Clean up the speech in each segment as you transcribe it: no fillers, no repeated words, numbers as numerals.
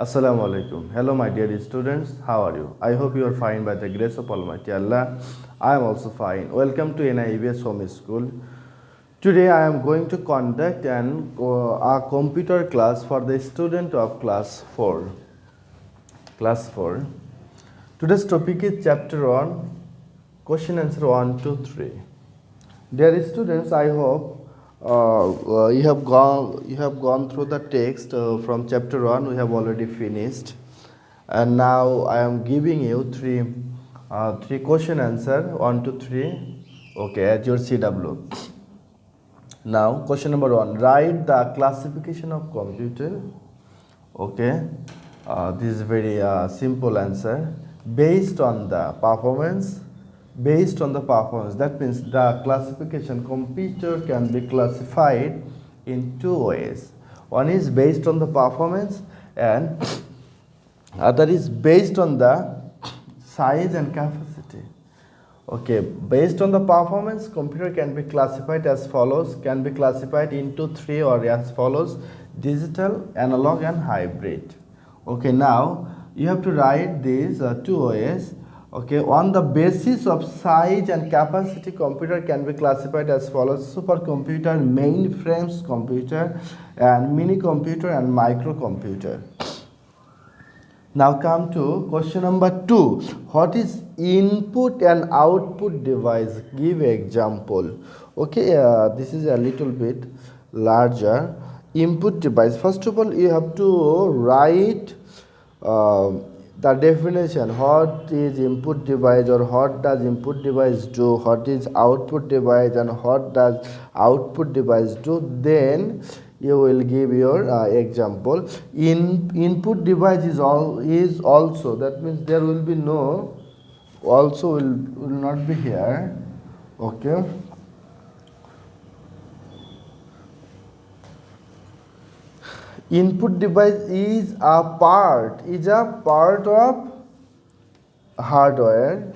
Assalamu alaikum. Hello my dear students, how are you? I hope you are fine by the grace of Almighty Allah. I am also fine. Welcome to NIEVS Home School. Today I am going to conduct a computer class for the student of class 4. Class 4. Today's topic is chapter 1, question answer 1 to 3. Dear students, I hope you have gone through the text from chapter 1. We have already finished, and now I am giving you three question answer 1 to 3. Okay, at your CW. Now question number 1, write the classification of computer. Okay, this is very simple answer. Based on the performance, that means the classification computer can be classified in two ways. One is based on the performance and other is based on the size and capacity. Okay, based on the performance, computer can be classified as follows, can be classified into three or as follows: digital, analog and hybrid. Okay, now you have to write these two ways. Okay, on the basis of size and capacity, computer can be classified as follows: supercomputer, mainframes computer, and mini computer and microcomputer. Now come to question number 2. What is input and output device? Give example. Okay, this is a little bit larger. Input device. First of all, you have to write the definition. What is input device, or what does input device do? What is output device, and what does output device do? Then you will give your example. Input device is also, that means there will be no, also will not be here. Okay, input device is a part of hardware,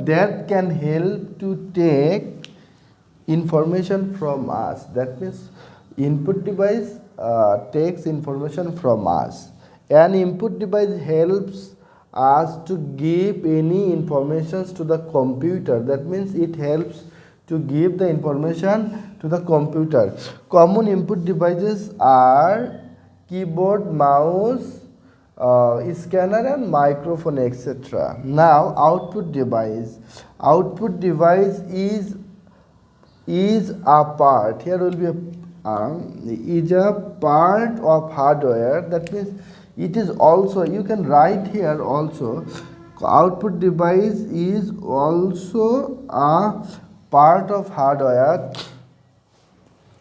that can help to take information from us. That means input device takes information from us, and input device helps us to give any information to the computer. That means it helps to give the information to the computer. Common input devices are keyboard, mouse, scanner and microphone, etc. Now output device is a part, here will be is a part of hardware. That means it is also, you can write here also, output device is also a part of hardware,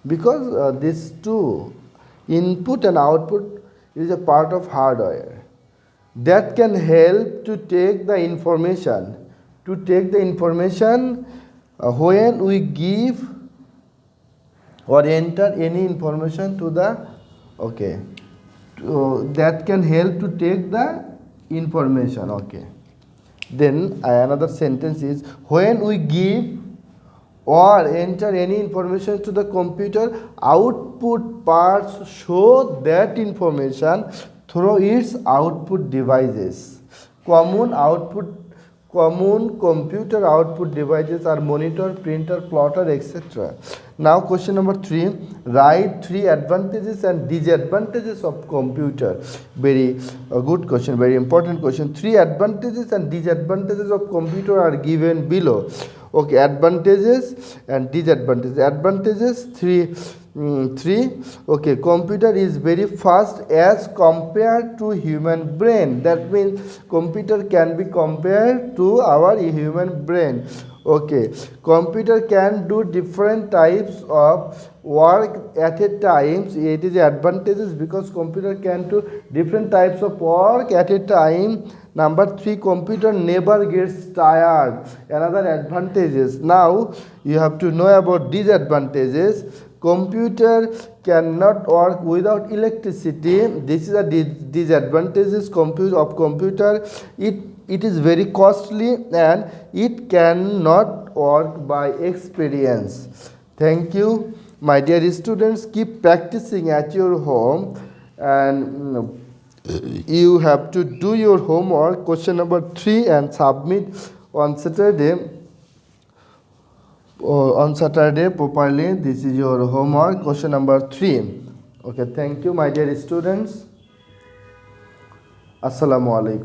because these two, input and output, is a part of hardware that can help to take the information, when we give or enter any information to the, okay, that can help to take the information. Okay, then another sentence is, when we give or enter any information to the computer, output parts show that information through its output devices. Common computer output devices are monitor, printer, plotter, etc. Now question number 3, write 3 advantages and disadvantages of computer. Very good question, very important question. 3 advantages and disadvantages of computer are given below. Okay, advantages and disadvantages. Advantages, three. Okay, computer is very fast as compared to human brain. That means computer can be compared to our human brain. Okay, computer can do different types of work at a time. It is advantages because computer can do different types of work at a time. Number 3, computer never gets tired. Another advantages. Now you have to know about disadvantages. Computer cannot work without electricity. This is a disadvantages of computer. It is very costly and it cannot work by experience. Thank you, my dear students. Keep practicing at your home and you have to do your homework question number 3 and submit on Saturday. On Saturday properly. This is your homework question number 3. Okay, thank you my dear students. Assalamu alaikum.